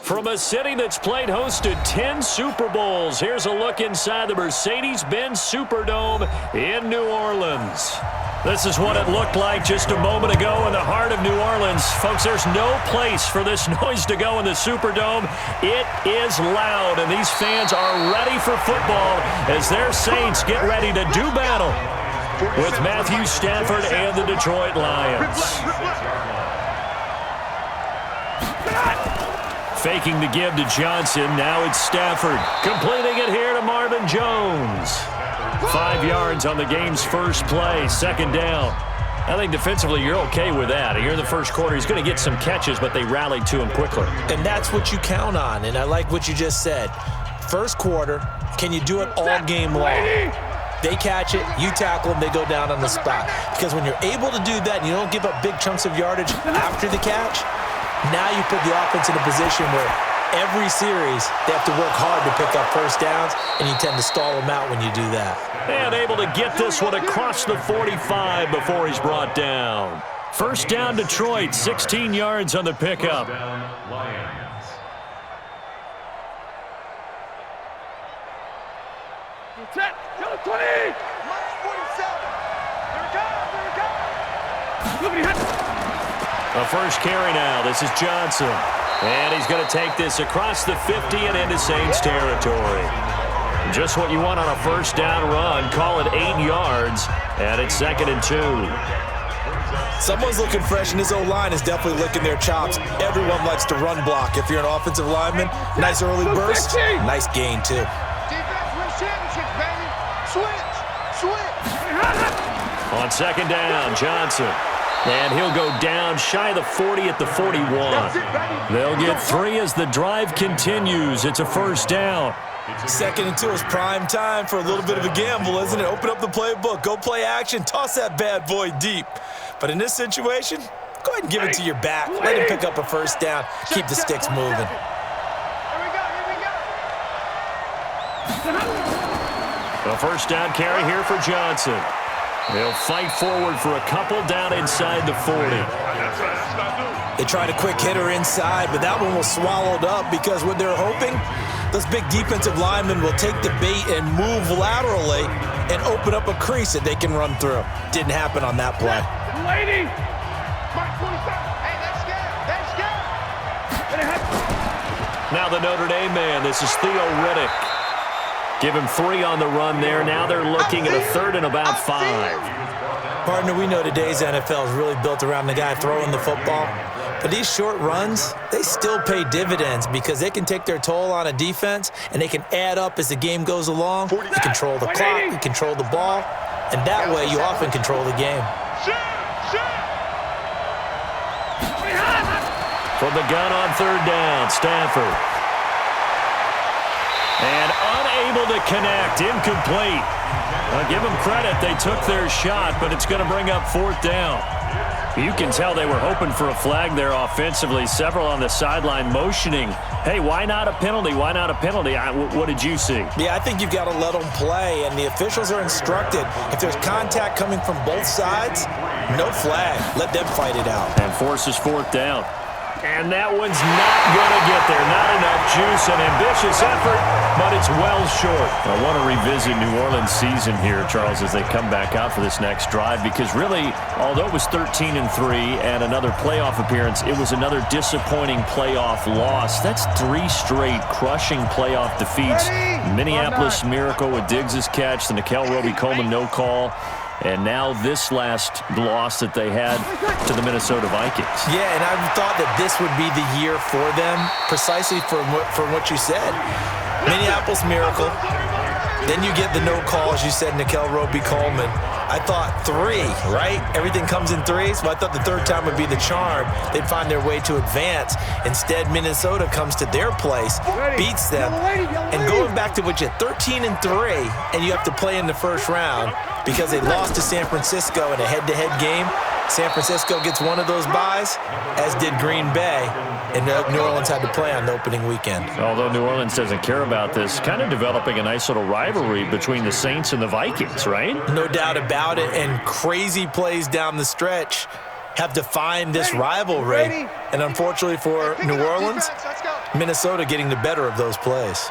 From a city that's played host to 10 Super Bowls, here's a look inside the Mercedes-Benz Superdome in New Orleans. This is what it looked like just a moment ago in the heart of New Orleans. Folks, there's no place for this noise to go in the Superdome. It is loud, and these fans are ready for football as their Saints get ready to do battle with Matthew Stafford and the Detroit Lions. Faking the give to Johnson. Now it's Stafford. Completing it here to Marvin Jones. 5 yards on the game's first play. Second down. I think defensively you're okay with that. Here in the first quarter, he's going to get some catches, but they rallied to him quickly. And that's what you count on, and I like what you just said. First quarter, can you do it all game long? They catch it, you tackle them, they go down on the spot. Because when you're able to do that and you don't give up big chunks of yardage after the catch, now you put the offense in a position where every series they have to work hard to pick up first downs, and you tend to stall them out when you do that. And able to get this one across the 45 before he's brought down. First down Detroit, 16 yards on the pickup. Set, 20! Minus 47. There it goes. A first carry now. This is Johnson. And he's going to take this across the 50 and into Saints territory. Just what you want on a first down run. Call it 8 yards. And it's 2nd and 2. Someone's looking fresh, and his O-line is definitely licking their chops. Everyone likes to run block. If you're an offensive lineman, nice early burst, nice gain too. Defense wins championships, baby. Switch. On second down, Johnson. And he'll go down shy of the 40 at the 41. They'll get 3 as the drive continues. It's a first down. 2nd and 2 is prime time for a little bit of a gamble, isn't it? Open up the playbook, go play action, toss that bad boy deep. But in this situation, go ahead and give it to your back. Let him pick up a first down. Keep the sticks moving. Here we go. A first down carry here for Johnson. They'll fight forward for a couple down inside the 40. They tried a quick hitter inside, but that one was swallowed up because what they're hoping, those big defensive linemen will take the bait and move laterally and open up a crease that they can run through. Didn't happen on that play. Lady! Mark 27. Hey, that's good. Now the Notre Dame man. This is Theo Riddick. Give him 3 on the run there. Now they're looking at a 3rd and about 5. Partner, we know today's NFL is really built around the guy throwing the football. But these short runs, they still pay dividends because they can take their toll on a defense, and they can add up as the game goes along. You control the clock, you control the ball, and that way you often control the game. From the gun on 3rd down, Stafford. And unable to connect, incomplete. I'll give them credit, they took their shot, but it's going to bring up 4th down. You can tell they were hoping for a flag there offensively. Several on the sideline motioning, hey, why not a penalty? Why not a penalty? What did you see? Yeah, I think you've got to let them play, and the officials are instructed. If there's contact coming from both sides, no flag. Let them fight it out. And forces 4th down. And that one's not going to get there. Not enough juice, an ambitious effort, but it's well short. I want to revisit New Orleans' season here, Charles, as they come back out for this next drive, because really, although it was 13-3 and another playoff appearance, it was another disappointing playoff loss. That's 3 straight crushing playoff defeats. Minneapolis Miracle with Diggs' catch, the Nickel Roby-Coleman no call. And now this last loss that they had to the Minnesota Vikings. Yeah, and I thought that this would be the year for them, precisely for what you said. Minneapolis Miracle. Then you get the no call, as you said, Nickel Roby-Coleman. I thought 3, right? Everything comes in 3s. So I thought the 3rd time would be the charm. They'd find their way to advance. Instead, Minnesota comes to their place, beats them. And going back to what you 13-3, and you have to play in the first round because they lost to San Francisco in a head-to-head game. San Francisco gets one of those byes, as did Green Bay, and New Orleans had to play on the opening weekend. Although New Orleans doesn't care about this, kind of developing a nice little rivalry between the Saints and the Vikings, right? No doubt about it, and crazy plays down the stretch have defined this rivalry. And unfortunately for New Orleans, Minnesota getting the better of those plays.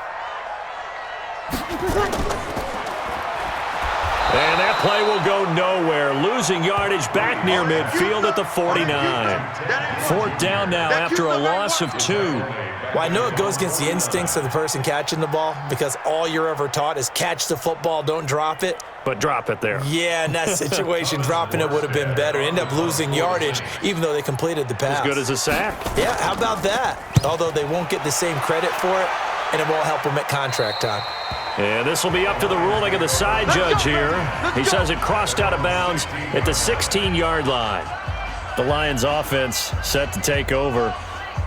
And that play will go nowhere. Losing yardage back near midfield at the 49. Fourth down now after a loss of 2. Well, I know it goes against the instincts of the person catching the ball because all you're ever taught is catch the football, don't drop it. But drop it there. Yeah, in that situation, dropping it would have been better. End up losing yardage even though they completed the pass. As good as a sack. Yeah, how about that? Although they won't get the same credit for it, and it won't help them at contract time. And this will be up to the ruling of the side judge here. He says it crossed out of bounds at the 16-yard line. The Lions offense set to take over.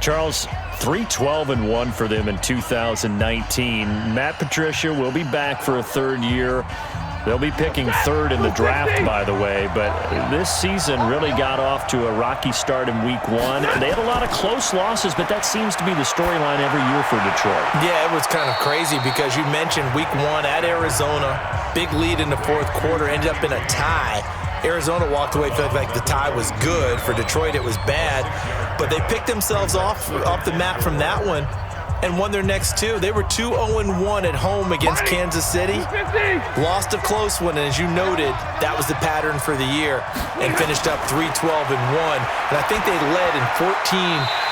Charles, 3-12-1 for them in 2019. Matt Patricia will be back for a third year. They'll be picking third in the draft, by the way, but this season really got off to a rocky start in week 1. They had a lot of close losses, but that seems to be the storyline every year for Detroit. Yeah, it was kind of crazy because you mentioned week 1 at Arizona, big lead in the fourth quarter, ended up in a tie. Arizona walked away feeling like the tie was good. For Detroit, it was bad, but they picked themselves off the map from that one and won their next 2. They were 2-0-1 at home against Kansas City. Lost a close one, and as you noted, that was the pattern for the year, and finished up 3-12-1. And I think they led in 14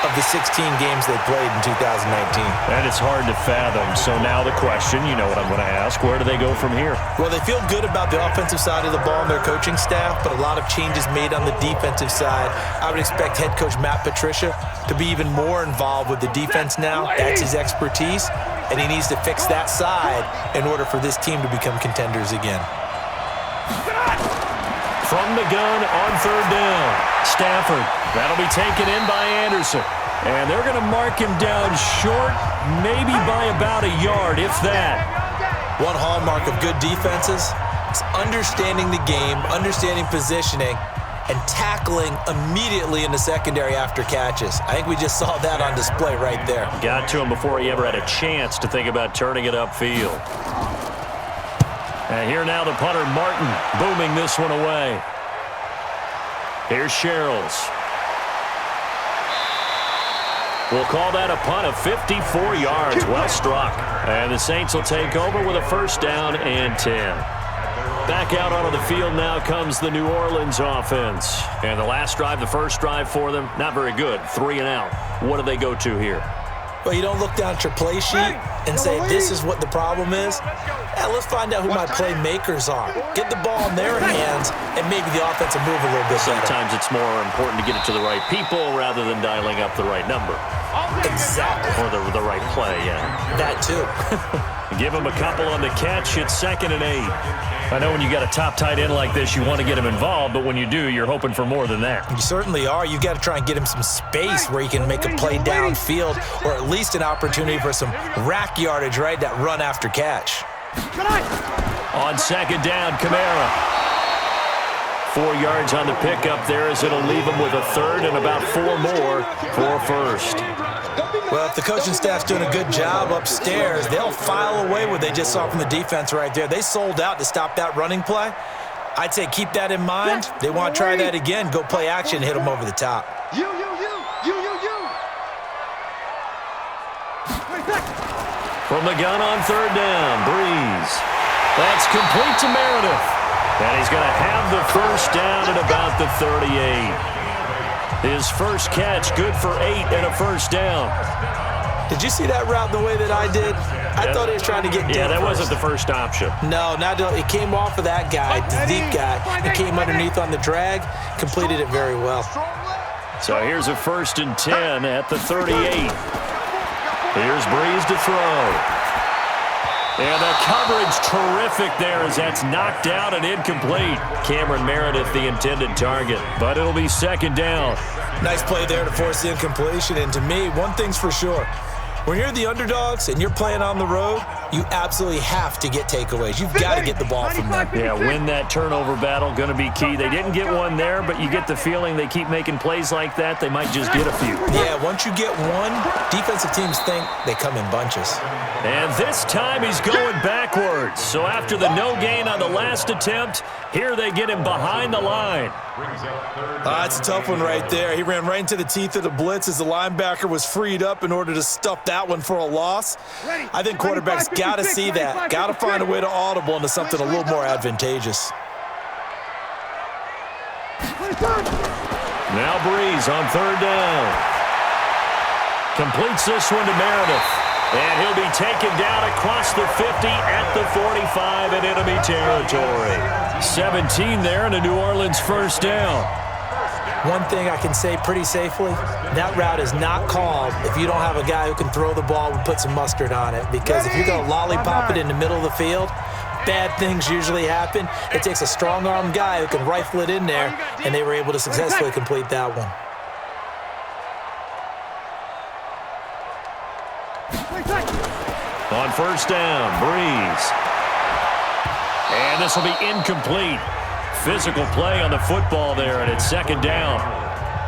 of the 16 games they played in 2019. And it's hard to fathom. So now the question, you know what I'm going to ask, where do they go from here? Well, they feel good about the offensive side of the ball and their coaching staff, but a lot of changes made on the defensive side. I would expect head coach Matt Patricia to be even more involved with the defense now. That's his expertise, and he needs to fix that side in order for this team to become contenders again. From the gun on third down, Stafford. That'll be taken in by Anderson. And they're going to mark him down short, maybe by about a yard, if that. One hallmark of good defenses is understanding the game, understanding positioning, and tackling immediately in the secondary after catches. I think we just saw that on display right there. Got to him before he ever had a chance to think about turning it upfield. And here now the punter, Martin, booming this one away. Here's Sherrills. We'll call that a punt of 54 yards. Well struck. And the Saints will take over with a first down and 10. Back out onto the field now comes the New Orleans offense. And the last drive, the first drive for them, not very good. 3 and out. What do they go to here? Well, you don't look down at your play sheet and say, this is what the problem is. Let's find out who my playmakers are. Get the ball in their hands, and maybe the offense will move a little bit better. Sometimes it's more important to get it to the right people rather than dialing up the right number. Exactly. Or the right play, yeah. That too. Give him a couple on the catch. It's 2nd and 8. I know when you got a top tight end like this, you want to get him involved, but when you do, you're hoping for more than that. You certainly are. You've got to try and get him some space where he can make a play downfield, or at least an opportunity for some rack yardage, right? That run after catch. On 2nd down, Kamara. 4 yards on the pickup there as it'll leave him with a third and about 4 more for a first. Well, if the coaching staff's doing a good job upstairs, they'll file away what they just saw from the defense right there. They sold out to stop that running play. I'd say keep that in mind. They want to try that again. Go play action, hit them over the top. From the gun on third down, Breeze. That's complete to Meredith. And he's going to have the first down at about the 38. His first catch, good for 8 and a first down. Did you see that route the way that I did? I thought he was trying to get deep. Yeah, that first. wasn't the first option. No, it came off of that guy, the deep guy. It came underneath on the drag, completed it very well. So here's a 1st and 10 at the 38. Here's Breeze to throw. And the coverage terrific there as that's knocked out and incomplete. Cameron Meredith, the intended target, but it'll be 2nd down. Nice play there to force the incompletion. And to me, one thing's for sure. When you're the underdogs and you're playing on the road, you absolutely have to get takeaways. You've got to get the ball from them. Yeah, win that turnover battle, going to be key. They didn't get one there, but you get the feeling they keep making plays like that, they might just get a few. Yeah, once you get one, defensive teams think they come in bunches. And this time he's going backwards. boards. So after the no gain on the last attempt, here they get him behind the line. That's a tough one right there. He ran right into the teeth of the blitz as the linebacker was freed up in order to stuff that one for a loss. I think quarterbacks got to see that. Got to find a way to audible into something a little more advantageous. Now Breeze on third down. Completes this one to Meredith. And he'll be taken down across the 50 at the 45 in enemy territory. 17 there and a New Orleans first down. One thing I can say pretty safely, that route is not called if you don't have a guy who can throw the ball and put some mustard on it. Because if you're going to lollipop it in the middle of the field, bad things usually happen. It takes a strong-armed guy who can rifle it in there, and they were able to successfully complete that one. On first down, Breeze. And this will be incomplete. Physical play on the football there, and it's second down.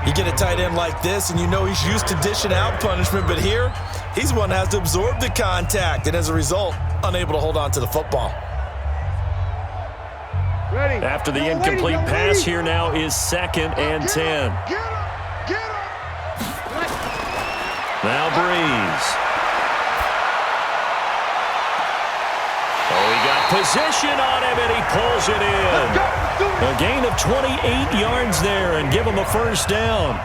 You get a tight end like this, and you know he's used to dishing out punishment, but here, he's one that has to absorb the contact, and as a result, unable to hold on to the football. After the incomplete pass, here now is 2nd and 10. Now Breeze. Oh, he got position on him, and he pulls it in. A gain of 28 yards there and give him a first down.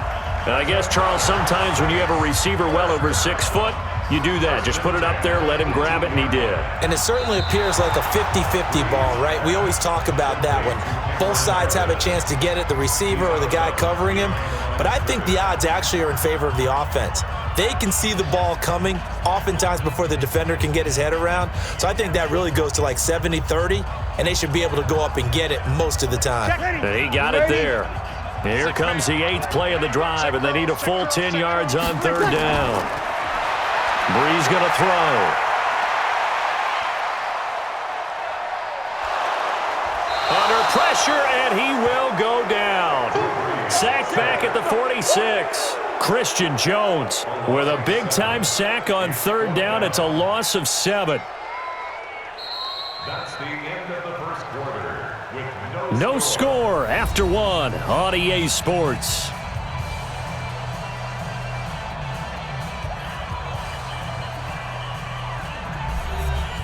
And I guess, Charles, sometimes when you have a receiver well over 6 foot, you do that. Just put it up there, let him grab it, and he did. And it certainly appears like a 50-50 ball, right? We always talk about that one. Both sides have a chance to get it, the receiver or the guy covering him. But I think the odds actually are in favor of the offense. They can see the ball coming oftentimes before the defender can get his head around. So I think that really goes to like 70-30, and they should be able to go up and get it most of the time. And he got it there. Here comes the 8th play of the drive, and they need a full 10 yards on third down. Breeze going to throw. Under pressure, and he will go down. Sacked back at the 46. Christian Jones with a big-time sack on third down. It's a loss of 7. That's the end of the first quarter. With no score after 1 on EA Sports.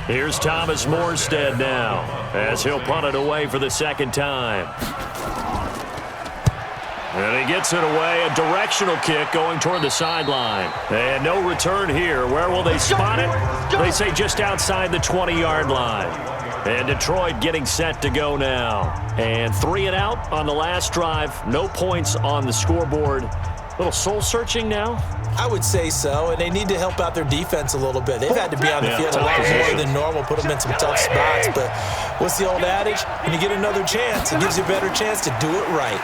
Here's Thomas Morstead now as he'll punt it away for the second time. And he gets it away, a directional kick going toward the sideline. And no return here. Where will they spot it? They say just outside the 20-yard line. And Detroit getting set to go now. And 3 and out on the last drive. No points on the scoreboard. A little soul-searching now? I would say so, and they need to help out their defense a little bit. They've had to be on the field a lot more than normal, put them in some tough spots. But what's the old adage? When you get another chance, it gives you a better chance to do it right.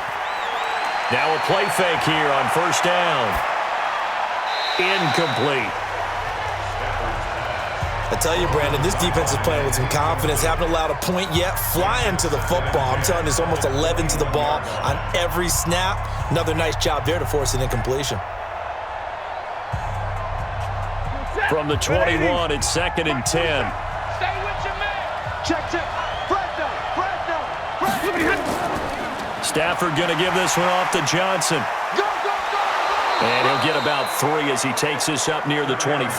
Now a play fake here on first down. Incomplete. I tell you, Brandon, this defense is playing with some confidence. Haven't allowed a point yet. Flying to the football. I'm telling you, it's almost 11 to the ball on every snap. Another nice job there to force an incompletion. From the 21, it's 2nd and 10. Stay with your man. Check. Stafford going to give this one off to Johnson. Go. And he'll get about 3 as he takes this up near the 25.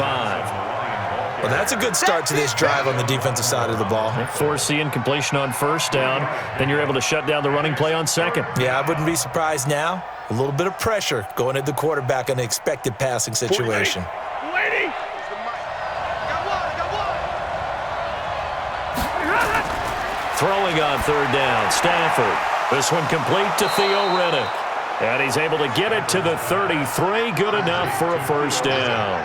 Well, that's a good start to this drive on the defensive side of the ball. Force the incompletion on first down. Then you're able to shut down the running play on second. Yeah, I wouldn't be surprised now. A little bit of pressure going at the quarterback in an expected passing situation. Lady. Throwing on third down, Stafford. This one complete to Theo Riddick. And he's able to get it to the 33. Good enough for a first down.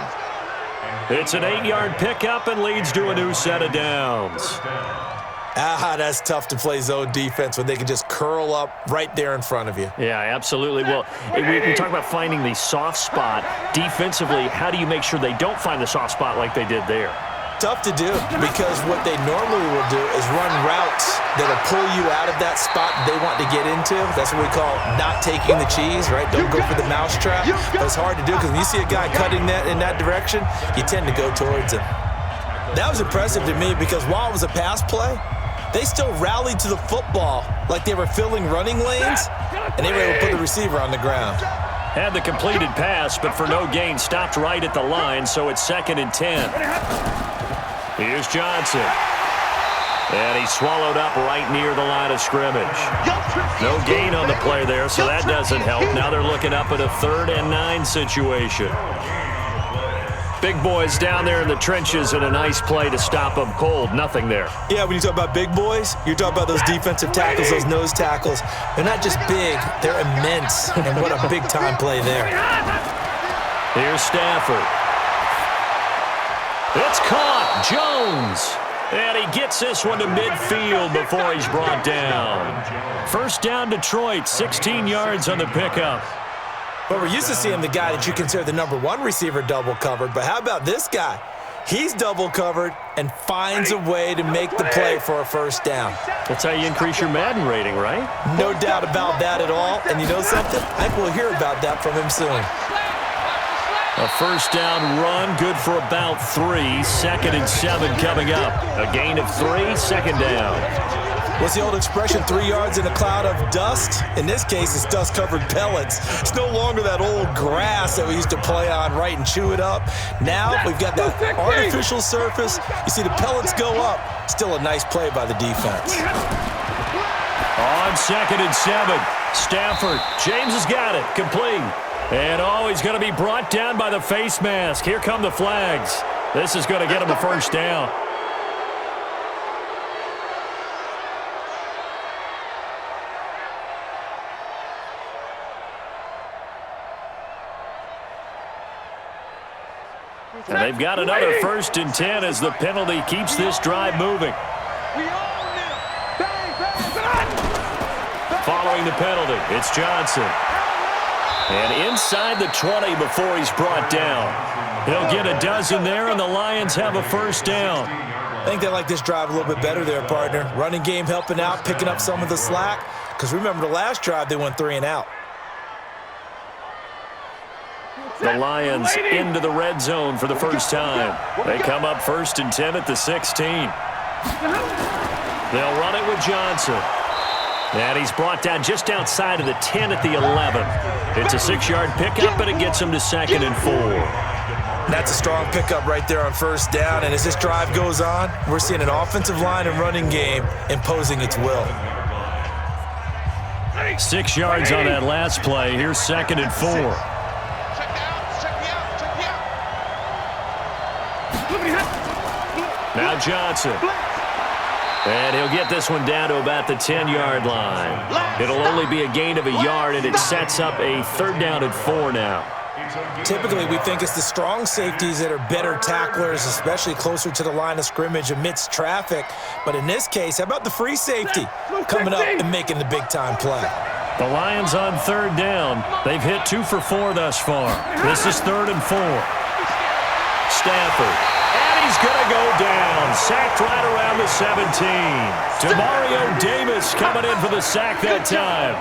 It's an 8-yard pickup and leads to a new set of downs. That's tough to play zone defense when they can just curl up right there in front of you. Yeah, absolutely. Well, we talk about finding the soft spot. Defensively, how do you make sure they don't find the soft spot like they did there? Tough to do, because what they normally will do is run routes that'll pull you out of that spot they want to get into. That's what we call not taking the cheese, right? Don't go for the mousetrap. But it's hard to do because when you see a guy cutting that in that direction, you tend to go towards him. That was impressive to me because while it was a pass play, they still rallied to the football like they were filling running lanes, and they were able to put the receiver on the ground. Had the completed pass, but for no gain, stopped right at the line, so it's 2nd and 10. Here's Johnson. And he's swallowed up right near the line of scrimmage. No gain on the play there, so that doesn't help. Now they're looking up at a 3rd and 9 situation. Big boys down there in the trenches and a nice play to stop them cold. Nothing there. Yeah, when you talk about big boys, you're talking about those defensive tackles, those nose tackles. They're not just big, they're immense. And what a big-time play there. Here's Stafford. It's caught. Jones. And he gets this one to midfield before he's brought down. 1st down, Detroit. 16 yards on the pickup. Well, we're used to seeing the guy that you consider the #1 receiver double covered, but how about this guy? He's double covered and finds a way to make the play for a 1st down. That's how you increase your Madden rating, right? No doubt about that at all. And you know something? I think we'll hear about that from him soon. A 1st down run, good for about 3. 2nd and 7 coming up. A gain of 3, 2nd down. What's the old expression, 3 yards in a cloud of dust? In this case, it's dust-covered pellets. It's no longer that old grass that we used to play on, right, and chew it up. Now we've got that artificial surface. You see the pellets go up. Still a nice play by the defense. On 2nd and 7, Stafford. James has got it. Complete. And, he's going to be brought down by the face mask. Here come the flags. This is going to get him a 1st down. And they've got another 1st and 10 as the penalty keeps this drive moving. Following the penalty, it's Johnson. And inside the 20 before he's brought down. He'll get a dozen there, and the Lions have a 1st down. I think they like this drive a little bit better there, partner. Running game helping out, picking up some of the slack. Because remember the last drive, they went 3 and out. The Lions into the red zone for the 1st time. They come up 1st and 10 at the 16. They'll run it with Johnson. And he's brought down just outside of the 10 at the 11. It's a 6-yard pickup, and it gets him to 2nd and 4. That's a strong pickup right there on 1st down. And as this drive goes on, we're seeing an offensive line and running game imposing its will. 6 yards on that last play. Here's 2nd and 4. Now Johnson. And he'll get this one down to about the 10-yard line. It'll only be a gain of a yard, and it sets up a 3rd down and 4 now. Typically, we think it's the strong safeties that are better tacklers, especially closer to the line of scrimmage amidst traffic. But in this case, how about the free safety coming up and making the big-time play? The Lions on 3rd down. They've hit 2 for 4 thus far. This is 3rd and 4. Stafford. He's going to go down. Sacked right around the 17. Demario Davis coming in for the sack that time.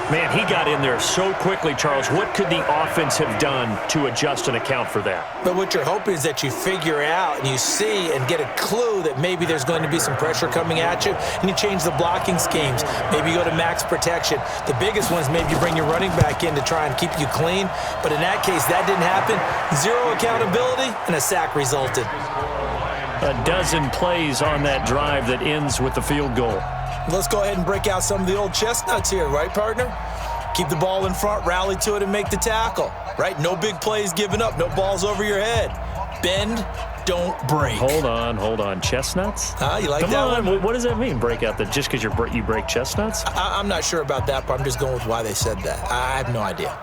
Man, he got in there so quickly, Charles. What could the offense have done to adjust and account for that? But what you're hoping is that you figure out and you see and get a clue that maybe there's going to be some pressure coming at you, and you change the blocking schemes. Maybe you go to max protection. The biggest one is maybe you bring your running back in to try and keep you clean. But in that case, that didn't happen. 0 accountability, and a sack resulted. A dozen plays on that drive that ends with the field goal. Let's go ahead and break out some of the old chestnuts here, right, partner? Keep the ball in front, rally to it, and make the tackle, right? No big plays given up, no balls over your head. Bend, don't break. Hold on. Chestnuts? You like Come that on. one? What does that mean, break out? Just because you break chestnuts? I'm not sure about that, but I'm just going with why they said that. I have no idea.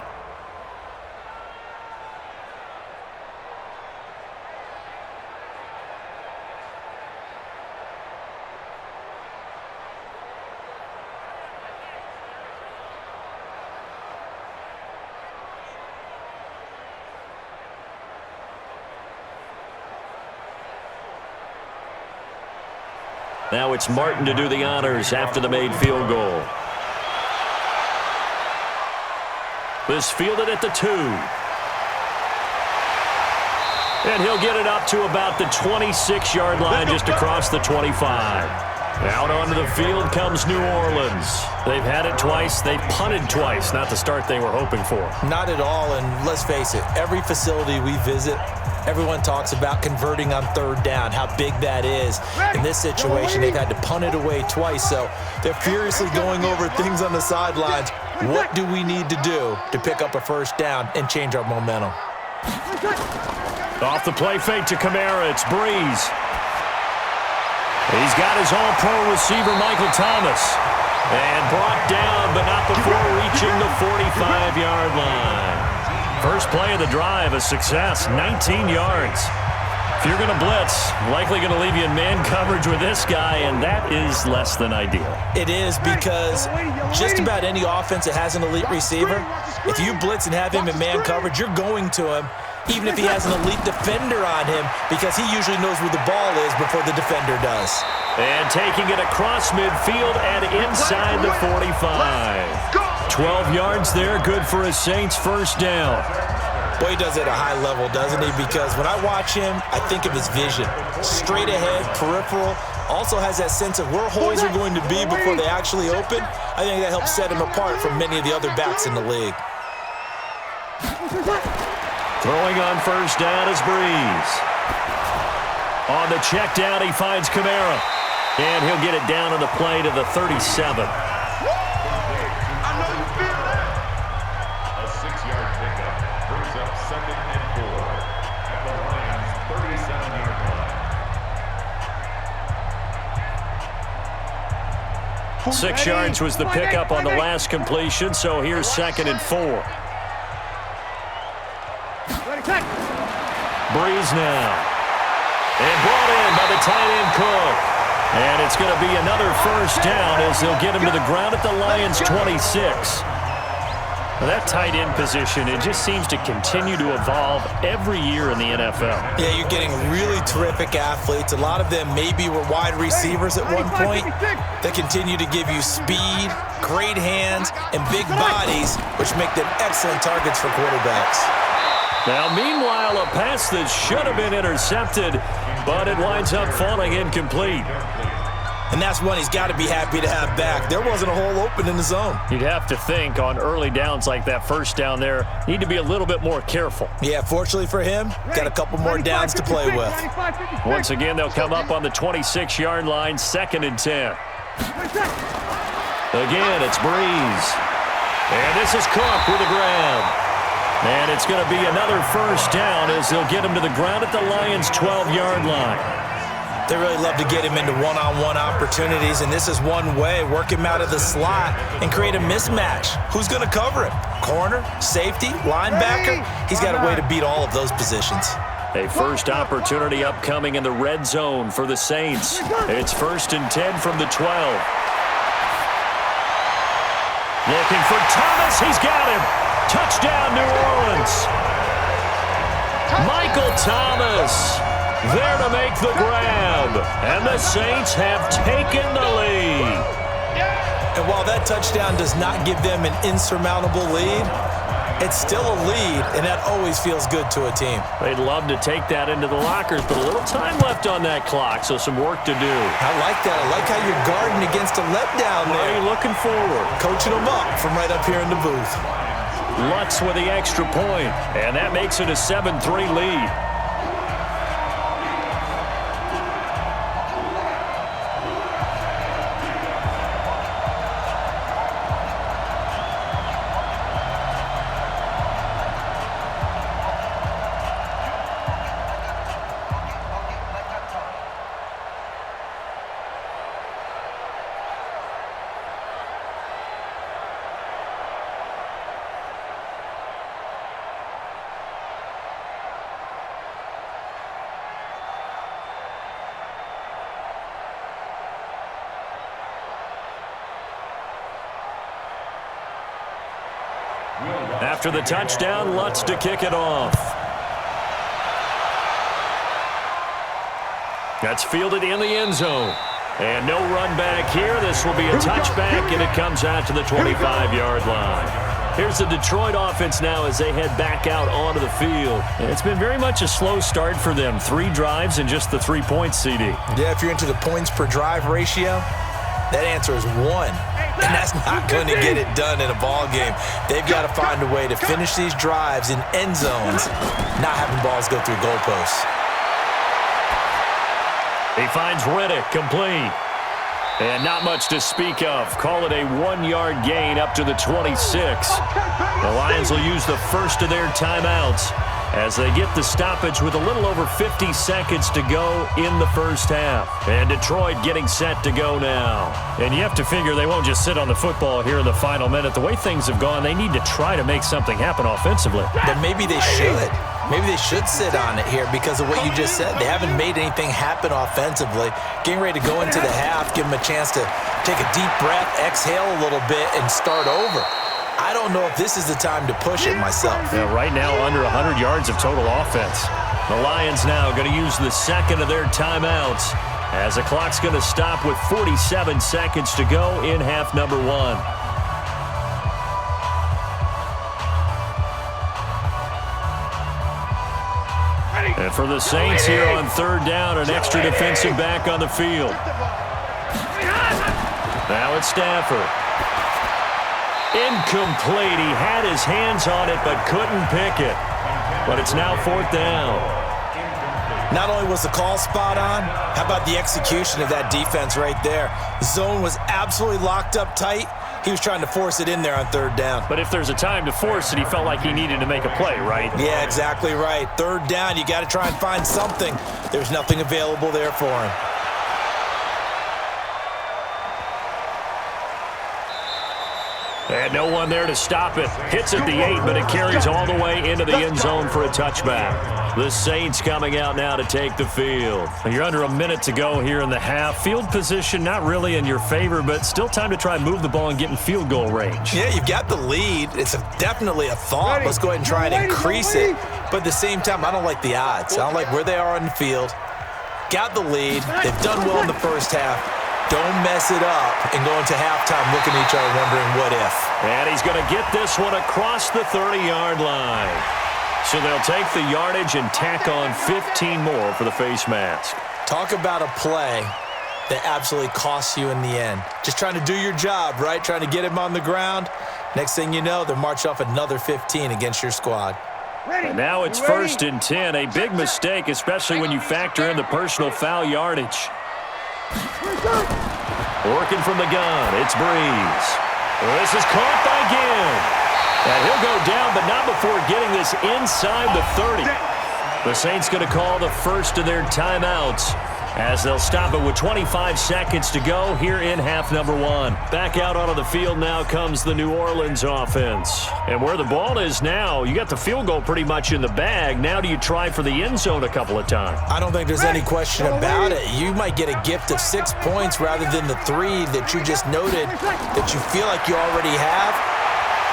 Now it's Martin to do the honors after the made field goal. This fielded at the 2. And he'll get it up to about the 26-yard line, just across the 25. Out onto the field comes New Orleans. They've had it twice. They've punted twice. Not the start they were hoping for. Not at all, and let's face it, every facility we visit, everyone talks about converting on third down, how big that is. In this situation, they've had to punt it away twice, so they're furiously going over things on the sidelines. What do we need to do to pick up a first down and change our momentum? Off the play fake to Kamara, it's Breeze. He's got his all-pro receiver, Michael Thomas. And brought down, but not before reaching the 45-yard line. First play of the drive, a success, 19 yards. If you're going to blitz, likely going to leave you in man coverage with this guy, and that is less than ideal. It is, because just about any offense that has an elite receiver, if you blitz and have him in man coverage, you're going to him, even if he has an elite defender on him, because he usually knows where the ball is before the defender does. And taking it across midfield and inside the 45. 12 yards there, good for a Saints first down. Boy, he does it at a high level, doesn't he? Because when I watch him, I think of his vision. Straight ahead, peripheral, also has that sense of where holes are going to be before they actually open. I think that helps set him apart from many of the other backs in the league. Throwing on first down is Breeze. On the check down, he finds Kamara. And he'll get it down on the play to the 37. A 6-yard pickup brings up 2nd and 4 at the Lions' 37-yard line. 6 yards was the pickup on the last completion, so here's 2nd and 4. Breeze now. And brought in by the tight end Cook. And it's going to be another first down as they'll get him to the ground at the Lions' 26. Now that tight end position, it just seems to continue to evolve every year in the NFL. Yeah, you're getting really terrific athletes. A lot of them maybe were wide receivers at one point that continue to give you speed, great hands, and big bodies, which make them excellent targets for quarterbacks. Now, meanwhile, a pass that should have been intercepted, but it winds up falling incomplete. And that's one he's got to be happy to have back. There wasn't a hole open in the zone. You'd have to think on early downs like that first down there, need to be a little bit more careful. Yeah, fortunately for him, got a couple more downs to play with. Once again, they'll come up on the 26-yard line, 2nd and 10. Again, it's Breeze. And this is Cook with the grab. And it's going to be another first down as they'll get him to the ground at the Lions' 12-yard line. They really love to get him into one-on-one opportunities, and this is one way, work him out of the slot and create a mismatch. Who's going to cover him? Corner, safety, linebacker? He's got a way to beat all of those positions. A first opportunity upcoming in the red zone for the Saints. It's 1st and 10 from the 12. Looking for Thomas. He's got him. Touchdown, New Orleans. Michael Thomas there to make the grab. And the Saints have taken the lead. And while that touchdown does not give them an insurmountable lead, it's still a lead, and that always feels good to a team. They'd love to take that into the lockers, but a little time left on that clock, so some work to do. I like that. I like how you're guarding against a letdown there. Are you looking forward? Coaching them up from right up here in the booth. Lutz with the extra point, and that makes it a 7-3 lead. After the touchdown, Lutz to kick it off. That's fielded in the end zone. And no run back here. This will be a touchback, and it comes out to the 25-yard line. Here's the Detroit offense now as they head back out onto the field. And it's been very much a slow start for them. 3 drives and just the 3 points, CD. Yeah, if you're into the points per drive ratio, that answer is 1. And that's not going to get it done in a ball game. They've got to find a way to finish these drives in end zones, not having balls go through goalposts. He finds Riddick complete. And not much to speak of. Call it a 1-yard gain up to the 26. The Lions will use the first of their timeouts as they get the stoppage with a little over 50 seconds to go in the first half. And Detroit getting set to go now. And you have to figure they won't just sit on the football here in the final minute. The way things have gone, they need to try to make something happen offensively. But maybe they should. Maybe they should sit on it here because of what you just said. They haven't made anything happen offensively. Getting ready to go into the half, give them a chance to take a deep breath, exhale a little bit, and start over. I don't know if this is the time to push it myself. Yeah, right now under 100 yards of total offense. The Lions now going to use the second of their timeouts as the clock's going to stop with 47 seconds to go in half number 1. And for the Saints here on 3rd down, an extra defensive back on the field. Now it's Stafford. Incomplete. He had his hands on it but couldn't pick it. But it's now 4th down. Not only was the call spot on, how about the execution of that defense right there? Zone was absolutely locked up tight. He was trying to force it in there on 3rd down. But if there's a time to force it, he felt like he needed to make a play, right? Yeah, exactly right. 3rd down, you got to try and find something. There's nothing available there for him. And no one there to stop it. Hits at the 8, but it carries all the way into the end zone for a touchback. The Saints coming out now to take the field. You're under a minute to go here in the half. Field position not really in your favor, but still time to try and move the ball and get in field goal range. Yeah, you've got the lead. It's definitely a thought. Let's go ahead and try and increase it. But at the same time, I don't like the odds. I don't like where they are on the field. Got the lead. They've done well in the first half. Don't mess it up and go into halftime looking at each other wondering what if. And he's going to get this one across the 30-yard line. So they'll take the yardage and tack on 15 more for the face mask. Talk about a play that absolutely costs you in the end. Just trying to do your job, right? Trying to get him on the ground. Next thing you know, they'll march off another 15 against your squad. And now it's 1st and 10. A big mistake, especially when you factor in the personal foul yardage. Working from the gun, it's Breeze. This is caught by Gill. And he'll go down, but not before getting this inside the 30. The Saints going to call the first of their timeouts as they'll stop it with 25 seconds to go here in half number 1. Back out onto the field now comes the New Orleans offense. And where the ball is now, you got the field goal pretty much in the bag. Now do you try for the end zone a couple of times? I don't think there's any question about it. You might get a gift of 6 points rather than the 3 that you just noted that you feel like you already have.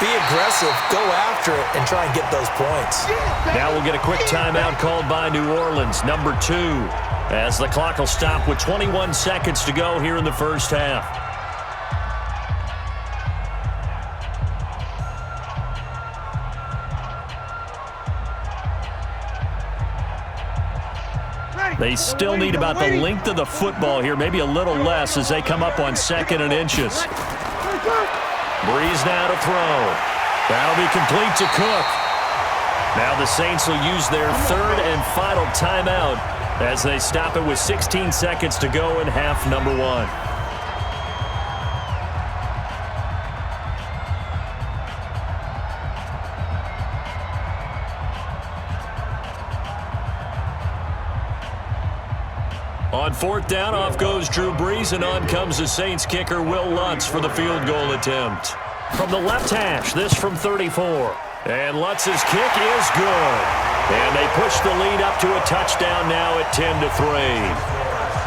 Be aggressive, go after it, and try and get those points. Now we'll get a quick timeout called by New Orleans, number 2, as the clock will stop with 21 seconds to go here in the first half. They still need about the length of the football here, maybe a little less as they come up on 2nd and inches. Breeze now to throw. That'll be complete to Cook. Now the Saints will use their 3rd and final timeout as they stop it with 16 seconds to go in half number 1. On 4th down, off goes Drew Brees, and on comes the Saints kicker, Will Lutz, for the field goal attempt. From the left hash, this from 34. And Lutz's kick is good. And they push the lead up to a touchdown now at 10-3.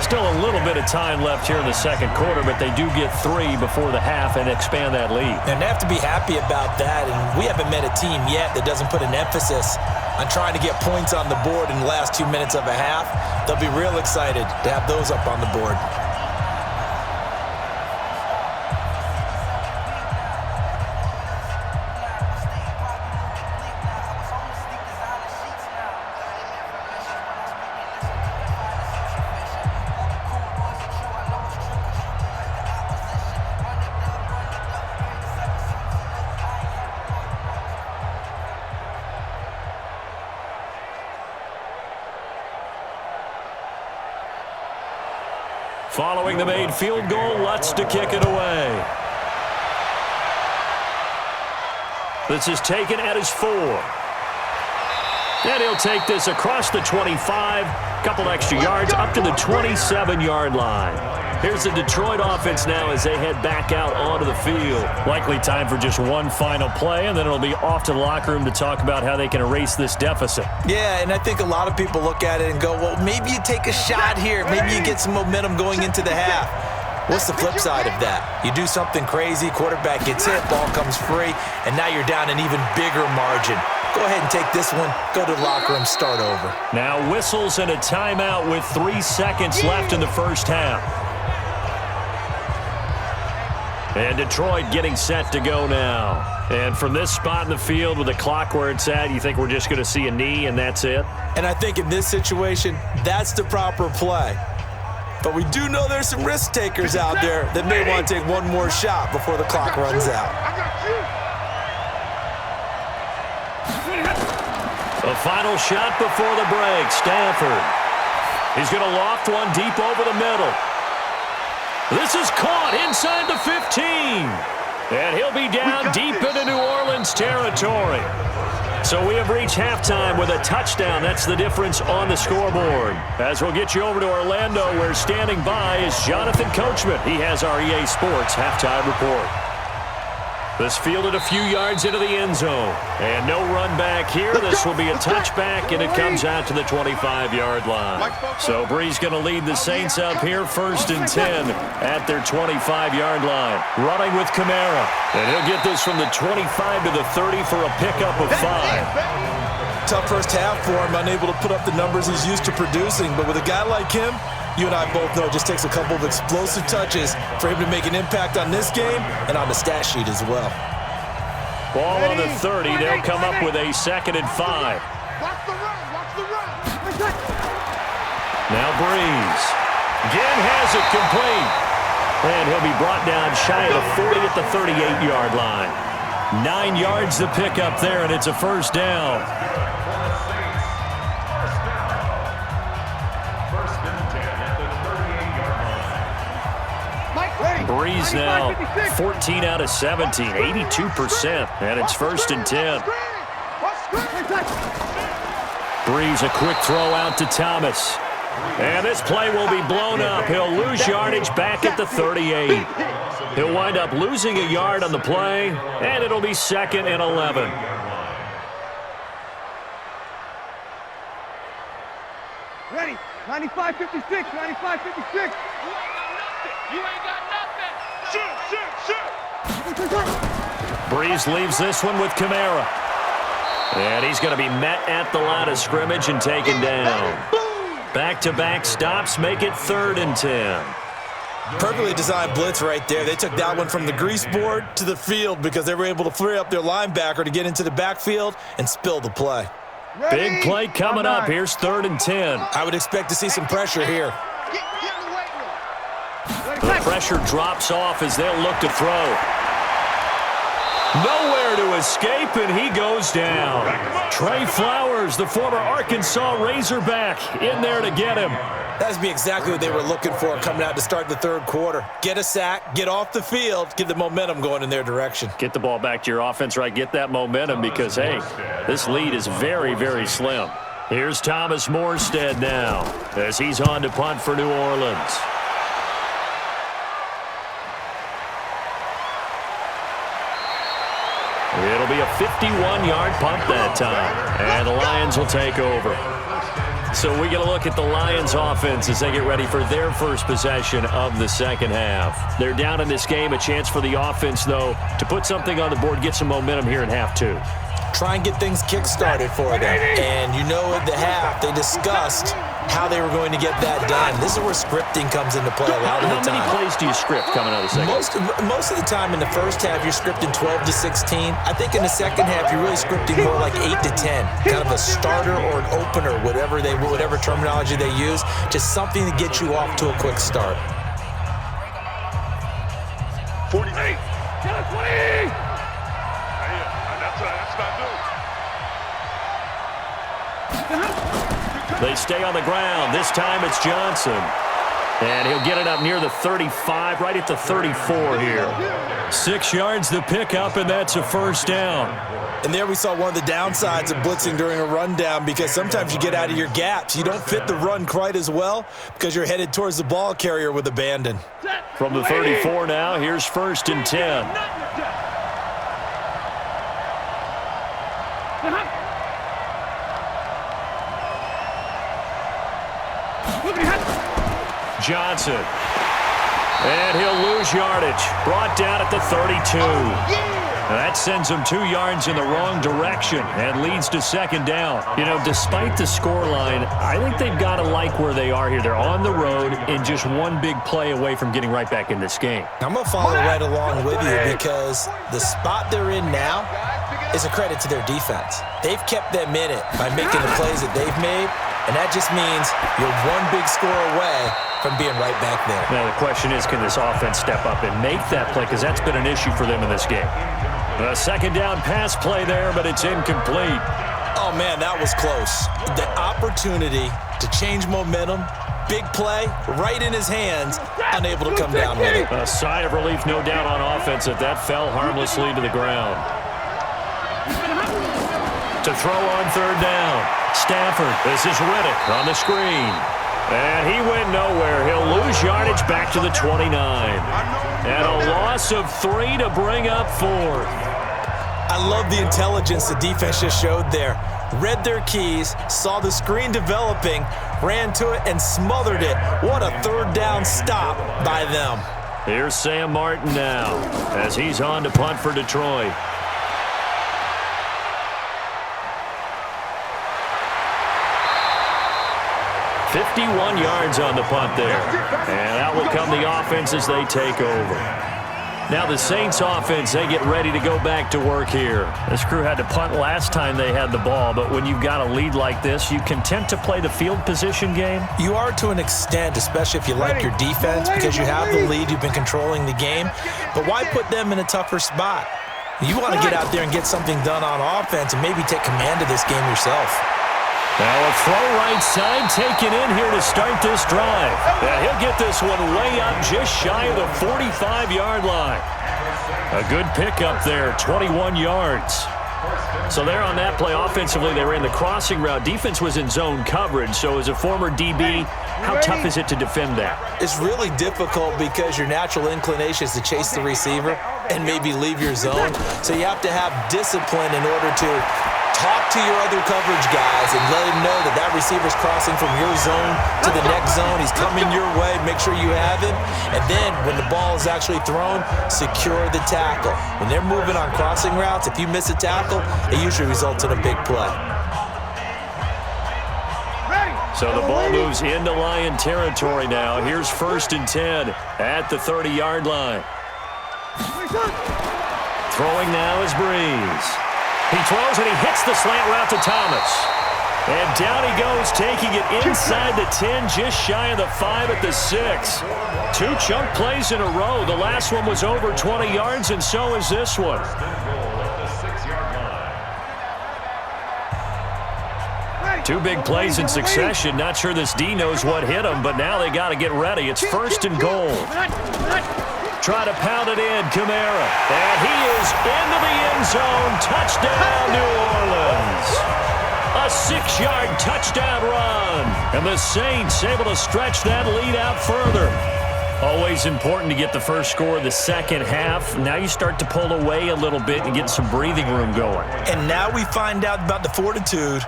Still a little bit of time left here in the second quarter, but they do get 3 before the half and expand that lead. And they have to be happy about that, and we haven't met a team yet that doesn't put an emphasis on trying to get points on the board in the last 2 minutes of a half. They'll be real excited to have those up on the board. Following the made field goal, Lutz to kick it away. This is taken at his 4. And he'll take this across the 25, couple extra yards, up to the 27-yard line. Here's the Detroit offense now as they head back out onto the field. Likely time for just one final play, and then it'll be off to the locker room to talk about how they can erase this deficit. Yeah, and I think a lot of people look at it and go, well, maybe you take a shot here. Maybe you get some momentum going into the half. What's the flip side of that? You do something crazy, quarterback gets hit, ball comes free, and now you're down an even bigger margin. Go ahead and take this one, go to the locker room, start over. Now whistles and a timeout with 3 seconds left in the first half. And Detroit getting set to go now. And from this spot in the field with the clock where it's at, you think we're just going to see a knee and that's it? And I think in this situation, that's the proper play. But we do know there's some risk takers out there that may want to take one more shot before the clock runs out. The final shot before the break, Stanford. He's going to loft one deep over the middle. This is caught inside the 15. And he'll be down deep into New Orleans territory. So we have reached halftime with a touchdown. That's the difference on the scoreboard. As we'll get you over to Orlando, where standing by is Jonathan Coachman. He has our EA Sports halftime report. This fielded a few yards into the end zone. And no run back here. This will be a touchback, and it comes out to the 25-yard line. So Bree's going to lead the Saints up here, 1st and 10 at their 25-yard line. Running with Kamara. And he'll get this from the 25 to the 30 for a pickup of 5. Tough first half for him, unable to put up the numbers he's used to producing. But with a guy like him, you and I both know it just takes a couple of explosive touches for him to make an impact on this game and on the stat sheet as well. Ball on the 30. They'll come up with a 2nd and 5. Watch the run. Watch the run. Now Breeze. Again has it complete. And he'll be brought down shy of the 40 at the 38-yard line. 9 yards to pick up there, and it's a first down. Breeze now 14 out of 17, 82%, and it's 1st and 10. Breeze a quick throw out to Thomas. And this play will be blown up. He'll lose yardage back at the 38. He'll wind up losing a yard on the play, and it'll be 2nd and 11. Ready. 95-56. 95-56. You ain't got nothing. Shoot. Breeze leaves this one with Kamara. And he's going to be met at the line of scrimmage and taken down. Back-to-back stops make it 3rd and 10. Perfectly designed blitz right there. They took that one from the grease board to the field because they were able to free up their linebacker to get into the backfield and spill the play. Big play coming up. Here's 3rd and 10. I would expect to see some pressure here. The pressure drops off as they'll look to throw. Nowhere to escape, and he goes down. Trey Flowers, the former Arkansas Razorback, in there to get him. That's be exactly what they were looking for coming out to start the 3rd quarter. Get a sack, get off the field, get the momentum going in their direction. Get the ball back to your offense, right? Get that momentum because, hey, this lead is very, very slim. Here's Thomas Morstead now as he's on to punt for New Orleans. It'll be a 51-yard punt that time, and the Lions will take over. So we get a look at the Lions offense as they get ready for their first possession of the 2nd half. They're down in this game, a chance for the offense, though, to put something on the board, get some momentum here in half 2. Try and get things kick-started for them. And you know at the half, they discussed how they were going to get that done. This is where scripting comes into play a lot of the time. How many plays do you script coming out of the 2nd? Most of the time in the first half, you're scripting 12 to 16. I think in the 2nd half, you're really scripting more like 8 to 10. Kind of a starter or an opener, whatever terminology they use. Just something to get you off to a quick start. 48. Get a 20. They stay on the ground. This time it's Johnson. And he'll get it up near the 35, right at the 34 here. 6 yards the pickup, and that's a first down. And there we saw one of the downsides of blitzing during a rundown, because sometimes you get out of your gaps. You don't fit the run quite as well because you're headed towards the ball carrier with abandon. From the 34 now, here's 1st and 10. Johnson. And he'll lose yardage. Brought down at the 32. That sends them 2 yards in the wrong direction and leads to 2nd down. You know, despite the scoreline, I think they've got to like where they are here. They're on the road and just one big play away from getting right back in this game. I'm going to follow right along with you, because the spot they're in now is a credit to their defense. They've kept them in it by making the plays that they've made, and that just means you're one big score away from being right back there. Now, the question is, can this offense step up and make that play? Because that's been an issue for them in this game. A 2nd down pass play there, but it's incomplete. Oh, man, that was close. The opportunity to change momentum, big play, right in his hands, unable to come down with it. A sigh of relief, no doubt, on offense that fell harmlessly to the ground. To throw on 3rd down. Stafford, this is Riddick on the screen. And he went nowhere. He'll lose yardage back to the 29. And a loss of 3 to bring up 4th. I love the intelligence the defense just showed there. Read their keys, saw the screen developing, ran to it, and smothered it. What a 3rd down stop by them. Here's Sam Martin now as he's on to punt for Detroit. 51 yards on the punt there. And out will come the offense as they take over. Now the Saints offense, they get ready to go back to work here. This crew had to punt last time they had the ball, but when you've got a lead like this, you content to play the field position game? You are to an extent, especially if you like your defense, because you have the lead, you've been controlling the game. But why put them in a tougher spot? You want to get out there and get something done on offense and maybe take command of this game yourself. Now a throw right side taken in here to start this drive. And he'll get this one way up just shy of the 45-yard line. A good pickup there, 21 yards. So there on that play, offensively, they ran the crossing route. Defense was in zone coverage. So as a former DB, how tough is it to defend that? It's really difficult because your natural inclination is to chase the receiver and maybe leave your zone. So you have to have discipline in order to talk to your other coverage guys and let him know that that receiver's crossing from your zone to the next zone. He's coming your way. Make sure you have him. And then when the ball is actually thrown, secure the tackle. When they're moving on crossing routes, if you miss a tackle, it usually results in a big play. So the ball moves into Lion territory now. Here's 1st and 10 at the 30-yard line. Throwing now is Breeze. He throws and he hits the slant route to Thomas. And down he goes, taking it inside the 10, just shy of the 5 at the 6. 2 chunk plays in a row. The last one was over 20 yards, and so is this one. Two big plays in succession. Not sure this D knows what hit him, but now they got to get ready. It's 1st and goal. Try to pound it in, Kamara. And he is into the end zone. Touchdown, New Orleans. A 6-yard touchdown run. And the Saints able to stretch that lead out further. Always important to get the first score of the second half. Now you start to pull away a little bit and get some breathing room going. And now we find out about the fortitude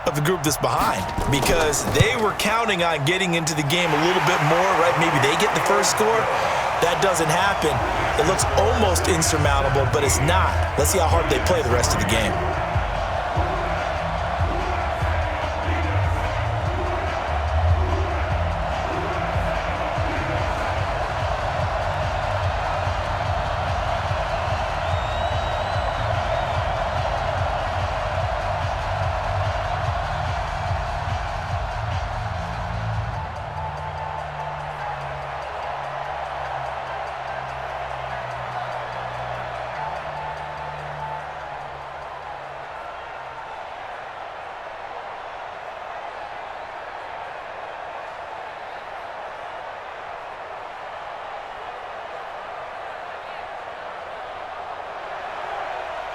of the group that's behind, because they were counting on getting into the game a little bit more, right? Maybe they get the first score. That doesn't happen. It looks almost insurmountable, but it's not. Let's see how hard they play the rest of the game.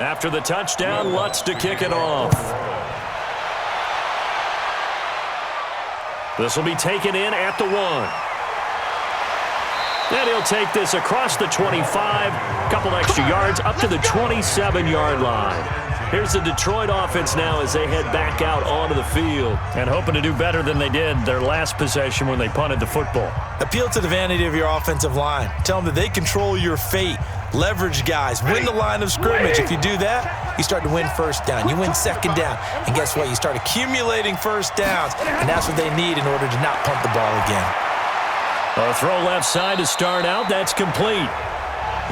After the touchdown, Lutz to kick it off. This will be taken in at the 1. And he'll take this across the 25, couple extra yards, up to the 27-yard line. Here's the Detroit offense now as they head back out onto the field and hoping to do better than they did their last possession when they punted the football. Appeal to the vanity of your offensive line. Tell them that they control your fate. Leverage guys. Win the line of scrimmage. If you do that, you start to win first down. You win second down. And guess what? You start accumulating first downs. And that's what they need in order to not punt the ball again. A throw left side to start out. That's complete.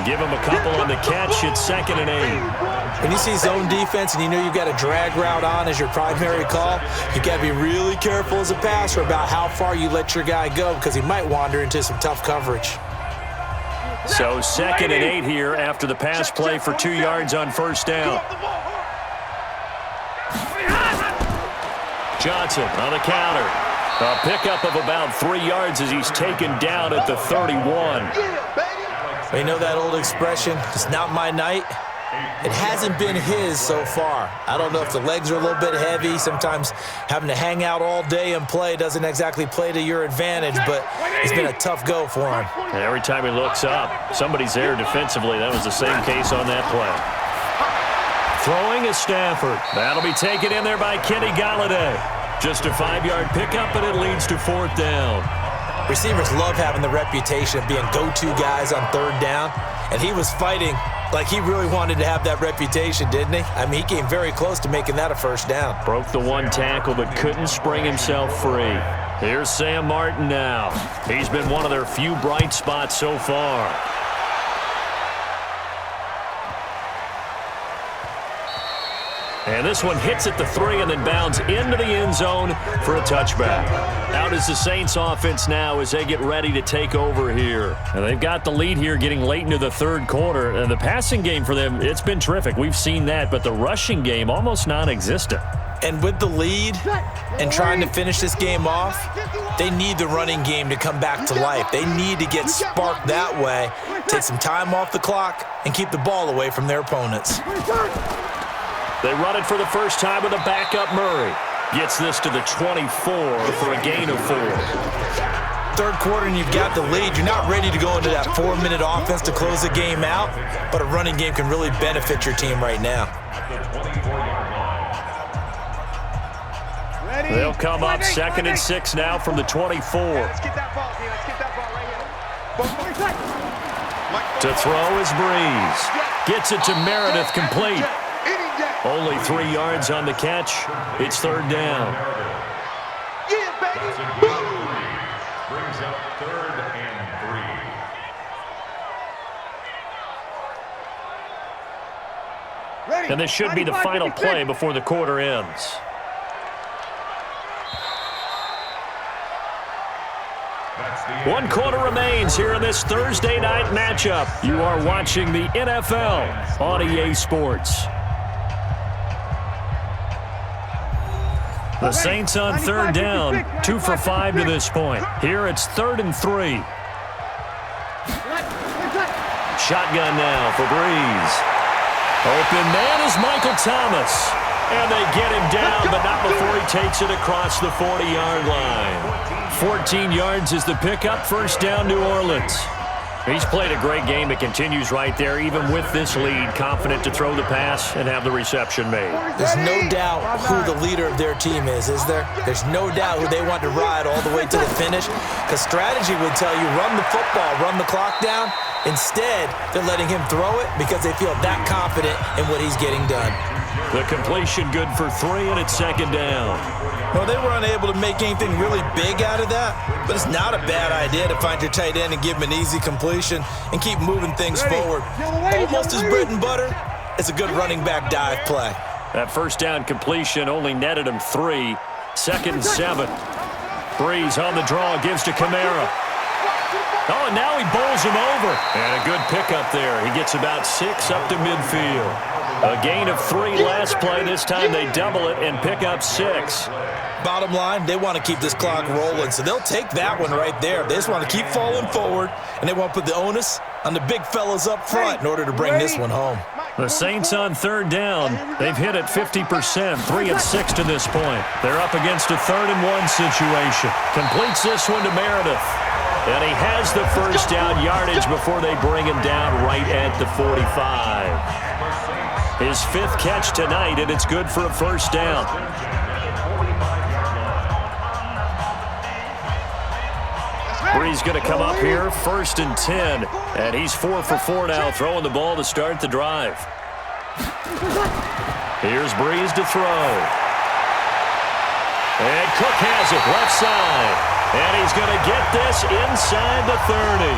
Give him a couple on the catch. It's 2nd and 8. When you see zone defense and you know you've got a drag route on as your primary call, you got to be really careful as a passer about how far you let your guy go because he might wander into some tough coverage. So 2nd and 8 here after the pass play for 2 yards on first down. Johnson on the counter. A pickup of about 3 yards as he's taken down at the 31. You know that old expression, it's not my night? It hasn't been his so far. I don't know if the legs are a little bit heavy. Sometimes having to hang out all day and play doesn't exactly play to your advantage, but it's been a tough go for him. And every time he looks up, somebody's there defensively. That was the same case on that play. Throwing is Stafford. That'll be taken in there by Kenny Galladay. Just a 5-yard pickup, and it leads to 4th down. Receivers love having the reputation of being go-to guys on 3rd down, and he was fighting like he really wanted to have that reputation, didn't he? I mean, he came very close to making that a first down. Broke the 1 tackle, but couldn't spring himself free. Here's Sam Martin now. He's been one of their few bright spots so far. And this one hits at the 3 and then bounds into the end zone for a touchback. Out is the Saints offense now as they get ready to take over here. And they've got the lead here getting late into the 3rd quarter. And the passing game for them, it's been terrific. We've seen that, but the rushing game almost non-existent. And with the lead and trying to finish this game off, they need the running game to come back to life. They need to get sparked that way, take some time off the clock, and keep the ball away from their opponents. They run it for the first time with a backup Murray. Gets this to the 24 for a gain of 4. 3rd quarter and you've got the lead. You're not ready to go into that 4-minute offense to close the game out, but a running game can really benefit your team right now. They'll come up 2nd and 6 now from the 24. Let's get that ball, Let's get that ball right here. To throw is Breeze. Gets it to Meredith complete. Only 3 yards on the catch. It's 3rd down. Yeah, baby. Brings up 3rd and 3. Ready. And this should be the final play before the quarter ends. One quarter remains here in this Thursday night matchup. You are watching the NFL on EA Sports. The Saints on 3rd down, 2 for 5 to this point. Here it's 3rd and 3. Shotgun now for Breeze. Open man is Michael Thomas. And they get him down, but not before he takes it across the 40-yard line. 14 yards is the pickup, 1st down New Orleans. He's played a great game. It continues right there, even with this lead, confident to throw the pass and have the reception made. There's no doubt who the leader of their team is there? There's no doubt who they want to ride all the way to the finish, because strategy would tell you run the football, run the clock down. Instead, they're letting him throw it because they feel that confident in what he's getting done. The completion good for 3, and it's 2nd down. Well, they were unable to make anything really big out of that, but it's not a bad idea to find your tight end and give him an easy completion and keep moving things forward. Almost as bread and butter, it's a good running back dive play. That 1st down completion only netted him 3. 2nd and 7. Breeze on the draw, gives to Kamara. Oh, and now he bowls him over. And a good pickup there. He gets about 6 up to midfield. A gain of 3 last play. This time they double it and pick up 6. Bottom line, they want to keep this clock rolling, so they'll take that one right there. They just want to keep falling forward, and they want to put the onus on the big fellas up front in order to bring this one home. The Saints on third down. They've hit it 50%, 3 of 6 to this point. They're up against a 3rd-and-1 situation. Completes this one to Meredith. And he has the first down yardage before they bring him down right at the 45. His 5th catch tonight, and it's good for a first down. Bree's going to come up here, 1st and 10. And he's 4 for 4 now, throwing the ball to start the drive. Here's Brees to throw. And Cook has it, left side. And he's going to get this inside the 30.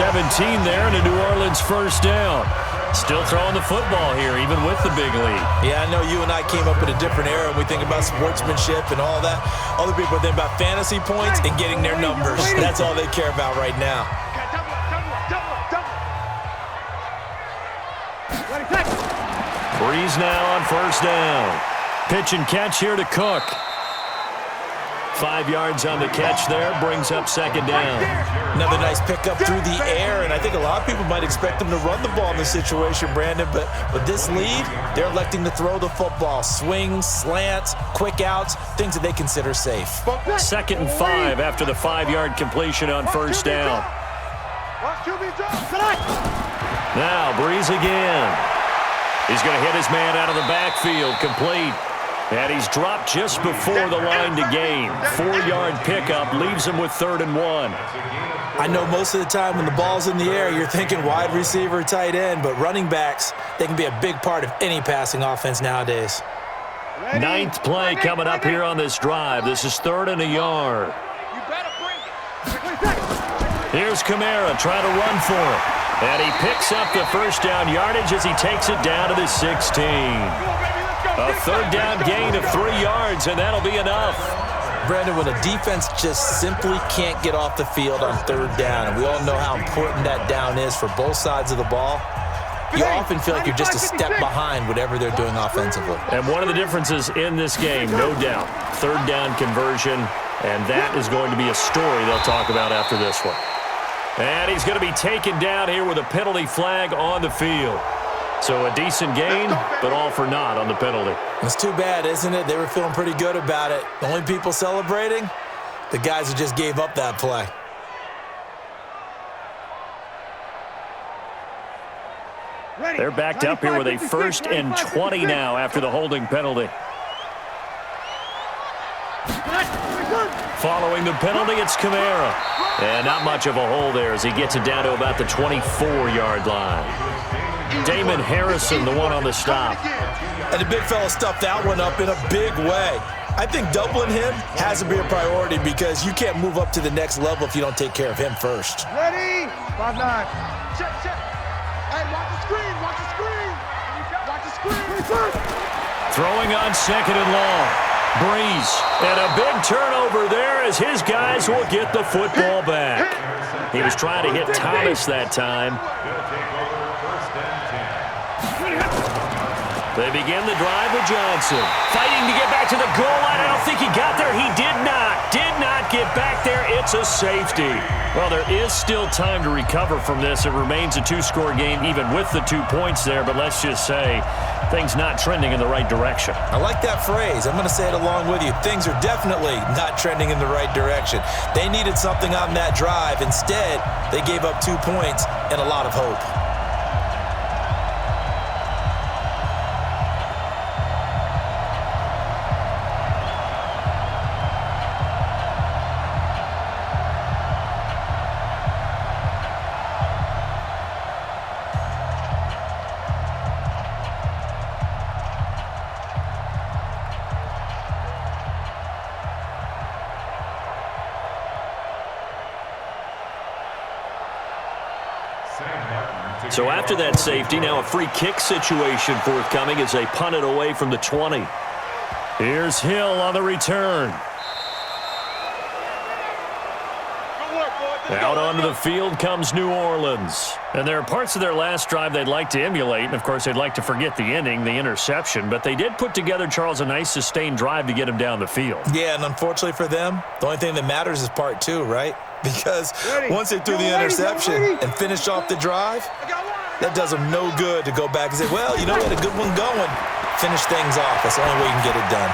17 there, and a New Orleans first down. Still throwing the football here, even with the big lead. Yeah, I know you and I came up in a different era, and we think about sportsmanship and all that. Other people think about fantasy points and getting their numbers. That's all they care about right now. Brees now on first down. Pitch and catch here to Cook. 5 yards on the catch there, brings up 2nd down. Another nice pickup through the air, and I think a lot of people might expect them to run the ball in this situation, Brandon, but with this lead, they're electing to throw the football. Swings, slants, quick outs, things that they consider safe. 2nd and 5 after the 5-yard completion on first down. Now, Brees again. He's going to hit his man out of the backfield, complete. And he's dropped just before the line to gain. 4-yard pickup leaves him with 3rd and 1. I know most of the time when the ball's in the air, you're thinking wide receiver, tight end, but running backs, they can be a big part of any passing offense nowadays. 9th play coming up here on this drive. This is 3rd and a yard. Here's Kamara trying to run for it. And he picks up the first down yardage as he takes it down to the 16. A 3rd down gain of 3 yards, and that'll be enough. Brandon, when a defense just simply can't get off the field on 3rd down, and we all know how important that down is for both sides of the ball, you often feel like you're just a step behind whatever they're doing offensively. And one of the differences in this game, no doubt, 3rd down conversion, and that is going to be a story they'll talk about after this one. And he's going to be taken down here with a penalty flag on the field. So a decent gain, but all for naught on the penalty. It's too bad, isn't it? They were feeling pretty good about it. The only people celebrating, the guys who just gave up that play. They're backed up here with a 1st and 20 now after the holding penalty. Following the penalty, it's Kamara. And not much of a hole there as he gets it down to about the 24-yard line. Damon Harrison, the one on the stop. And the big fella stuffed that one up in a big way. I think doubling him has to be a priority because you can't move up to the next level if you don't take care of him first. Ready? 5-9. Check, check. Hey, watch the screen, watch the screen. Watch the screen. Throwing on 2nd and long. Brees. And a big turnover there as his guys will get the football back. He was trying to hit Thomas that time. They begin the drive with Johnson. Fighting to get back to the goal line. I don't think he got there. He did not. Did not get back there. It's a safety. Well, there is still time to recover from this. It remains a 2-score game even with the 2 points there. But let's just say things not trending in the right direction. I like that phrase. I'm going to say it along with you. Things are definitely not trending in the right direction. They needed something on that drive. Instead, they gave up 2 points and a lot of hope. So after that safety, now a free kick situation forthcoming as they punt it away from the 20. Here's Hill on the return. Out onto the field comes New Orleans. And there are parts of their last drive they'd like to emulate. And, of course, they'd like to forget the inning, the interception. But they did put together, Charles, a nice sustained drive to get him down the field. Yeah, and unfortunately for them, the only thing that matters is part 2, right? Because once they threw the interception and finished off the drive, That does them no good to go back and say, well, you know, we had a good one going. Finish things off. That's the only way you can get it done.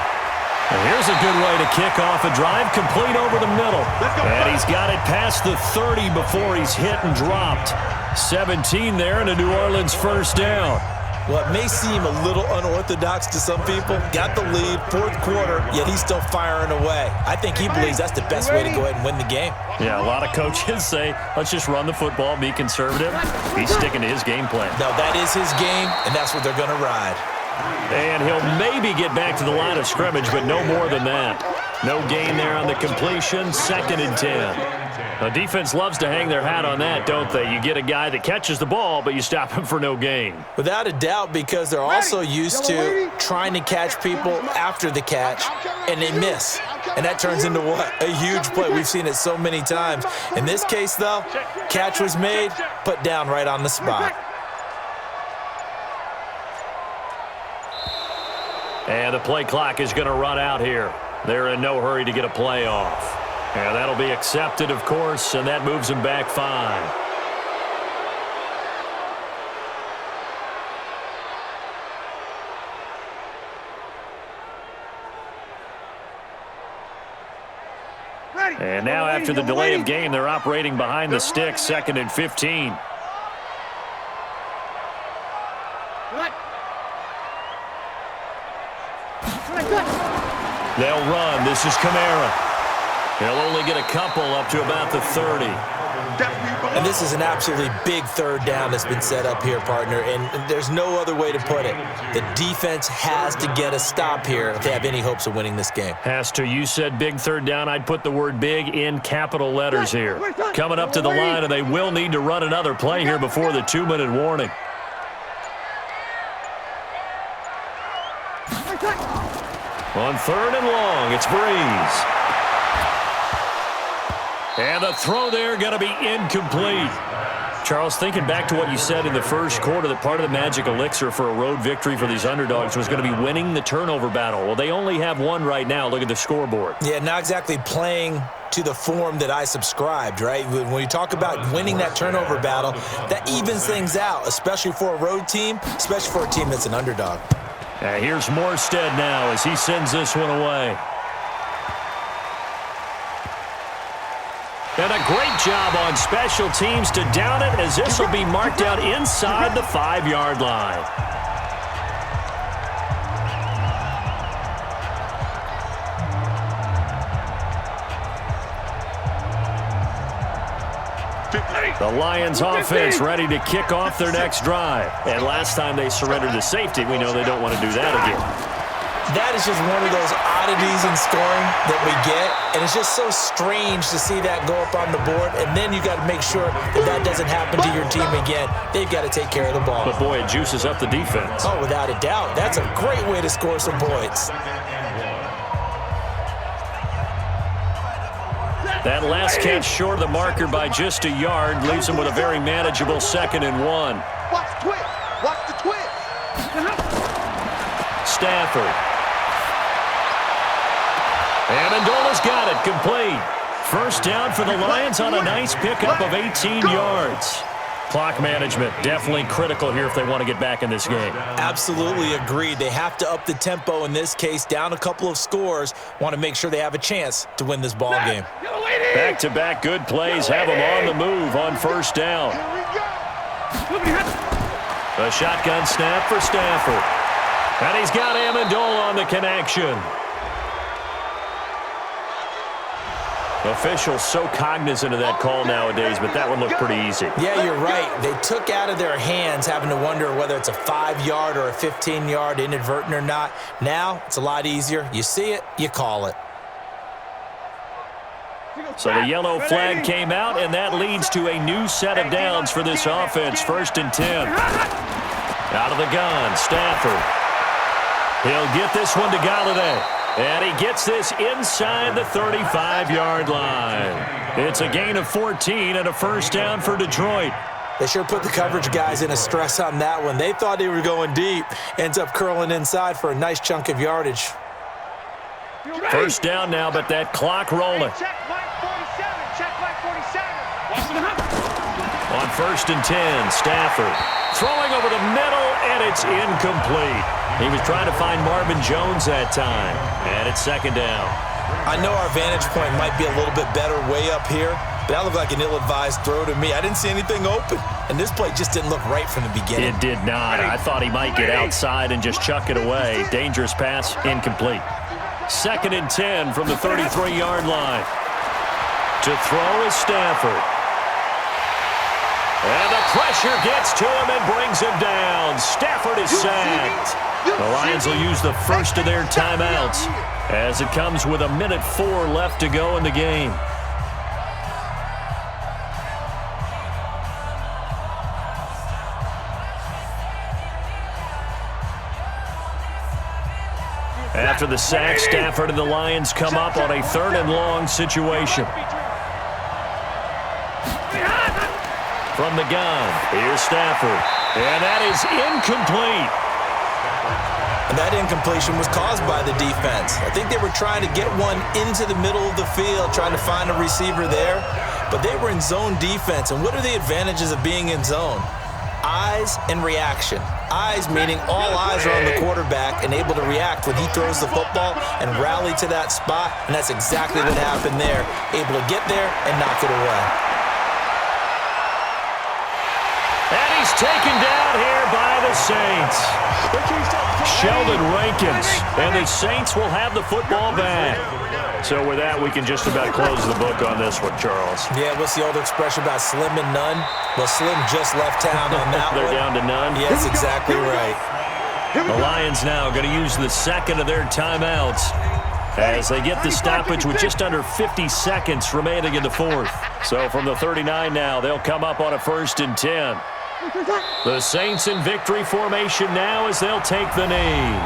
And here's a good way to kick off a drive, complete over the middle. And he's got it past the 30 before he's hit and dropped. 17 there and a New Orleans first down. Well, it may seem a little unorthodox to some people. Got the lead, fourth quarter, yet he's still firing away. I think he believes that's the best way to go ahead and win the game. Yeah, a lot of coaches say, let's just run the football, be conservative. He's sticking to his game plan. No, that is his game, and that's what they're going to ride. And he'll maybe get back to the line of scrimmage, but no more than that. No gain there on the completion, 2nd and 10. The defense loves to hang their hat on that, don't they? You get a guy that catches the ball, but you stop him for no gain. Without a doubt, because they're also used to trying to catch people after the catch, and they miss. And that turns into what? A huge play. We've seen it so many times. In this case, though, catch was made, put down right on the spot. And the play clock is going to run out here. They're in no hurry to get a play off. And that'll be accepted, of course, and that moves them back 5. And now after the delay of game, they're operating behind the sticks, 2nd and 15. They'll run. This is Kamara. He'll only get a couple up to about the 30. And this is an absolutely big third down that's been set up here, partner, and there's no other way to put it. The defense has to get a stop here if they have any hopes of winning this game. Has to. You said big third down. I'd put the word big in capital letters here. Coming up to the line, and they will need to run another play here before the 2-minute warning. On 3rd and long, it's Breeze. And the throw there going to be incomplete. Charles, thinking back to what you said in the first quarter, that part of the magic elixir for a road victory for these underdogs was going to be winning the turnover battle. Well, they only have one right now. Look at the scoreboard. Yeah, not exactly playing to the form that I subscribed, right? When you talk about winning that turnover battle, that evens things out, especially for a road team, especially for a team that's an underdog. Here's Morstead now as he sends this one away. And a great job on special teams to down it, as this will be marked out inside the 5-yard line. The Lions offense ready to kick off their next drive. And last time they surrendered to safety, we know they don't want to do that again. That is just one of those oddities in scoring that we get, and it's just so strange to see that go up on the board, and then you got to make sure that that doesn't happen to your team again. They've got to take care of the ball. But, boy, it juices up the defense. Oh, without a doubt. That's a great way to score some points. That last catch short of the marker by just a yard leaves them with a very manageable 2nd and 1. Watch the twist. Watch the twist. Stafford. Amendola's got it, complete. First down for the Lions on a nice pickup of 18 yards. Clock management, definitely critical here if they want to get back in this game. Absolutely agreed. They have to up the tempo in this case, down a couple of scores. Want to make sure they have a chance to win this ball game. Back-to-back good plays have them on the move on first down. A shotgun snap for Stafford. And he's got Amendola on the connection. Officials so cognizant of that call nowadays, but that one looked pretty easy. Yeah, you're right. They took out of their hands having to wonder whether it's a 5-yard or a 15-yard, inadvertent or not. Now, it's a lot easier. You see it, you call it. So the yellow flag came out, and that leads to a new set of downs for this offense. 1st and 10. Out of the gun, Stafford. He'll get this one to Galladay. And he gets this inside the 35-yard line. It's a gain of 14 and a first down for Detroit. They sure put the coverage guys in a stress on that one. They thought they were going deep. Ends up curling inside for a nice chunk of yardage. First down now, but that clock rolling. Check line 47. Check line 47. On on 1st and 10. Stafford throwing over the middle, and it's incomplete. He was trying to find Marvin Jones that time, and it's 2nd down. I know our vantage point might be a little bit better way up here, but that looked like an ill-advised throw to me. I didn't see anything open, and this play just didn't look right from the beginning. It did not. I thought he might get outside and just chuck it away. Dangerous pass, incomplete. 2nd and 10 from the 33-yard line. To throw is Stafford. And the pressure gets to him and brings him down. Stafford is sacked. The Lions will use the first of their timeouts as it comes with 1:04 left to go in the game. After the sack, Stafford and the Lions come up on a 3rd and long situation. From the gun, here's Stafford. And that is incomplete. And that incompletion was caused by the defense. I think they were trying to get one into the middle of the field, trying to find a receiver there. But they were in zone defense. And what are the advantages of being in zone? Eyes and reaction. Eyes meaning all eyes are on the quarterback and able to react when he throws the football and rally to that spot. And that's exactly what happened there. Able to get there and knock it away. And he's taken down here by the Saints. Sheldon Rankins, and the Saints will have the football back. So with that, we can just about close the book on this one, Charles. Yeah, what's the old expression about slim and none? Well, Slim just left town on that They're one. down to none? Yes, exactly right. The Lions now going to use the 2nd of their timeouts as they get the stoppage with just under 50 seconds remaining in the 4th. So from the 39 now, they'll come up on a 1st and 10. The Saints in victory formation now as they'll take the knee.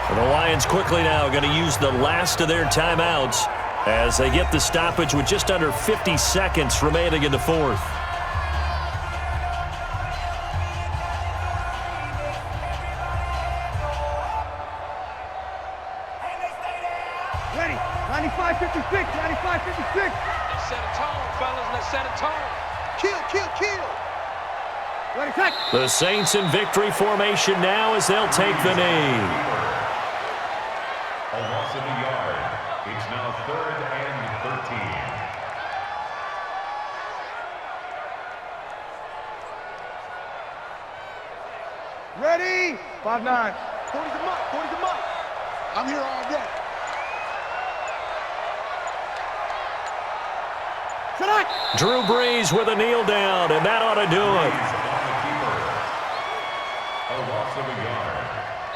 And the Lions quickly now going to use the last of their timeouts as they get the stoppage with just under 50 seconds remaining in the 4th. Ready. 95-56. 95-56. Let's set a tone, fellas. Let's set a tone. Kill. Ready, set. The Saints in victory formation now as they'll take the knee. A loss of a yard. It's now 3rd and 13. Ready. 5-9. 40 them up. I'm here all day. Select. Drew Brees with a kneel down, and that ought to do it. A loss of a yard.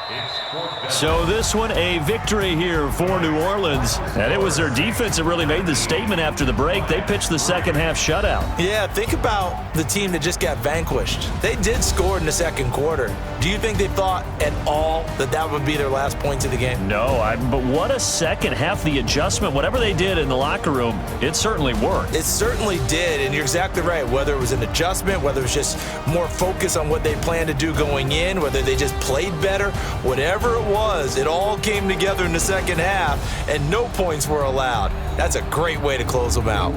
It's 4th down. So this one, a victory here for New Orleans. And it was their defense that really made the statement after the break. They pitched the second half shutout. Yeah, think about the team that just got vanquished. They did score in the 2nd quarter. Do you think they thought at all that that would be their last points of the game? No, but what a second half. The adjustment, whatever they did in the locker room, it certainly worked. It certainly did, and you're exactly right. Whether it was an adjustment, whether it was just more focus on what they planned to do going in, whether they just played better, whatever it was, it all came together in the 2nd half, and no points were allowed. That's a great way to close them out.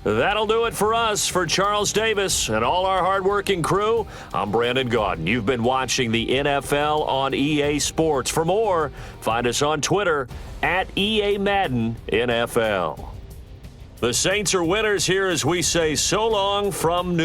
That'll do it for us. For Charles Davis and all our hardworking crew, I'm Brandon Gaudin. You've been watching the NFL on EA Sports. For more, find us on Twitter at EA Madden NFL. The Saints are winners here as we say so long from New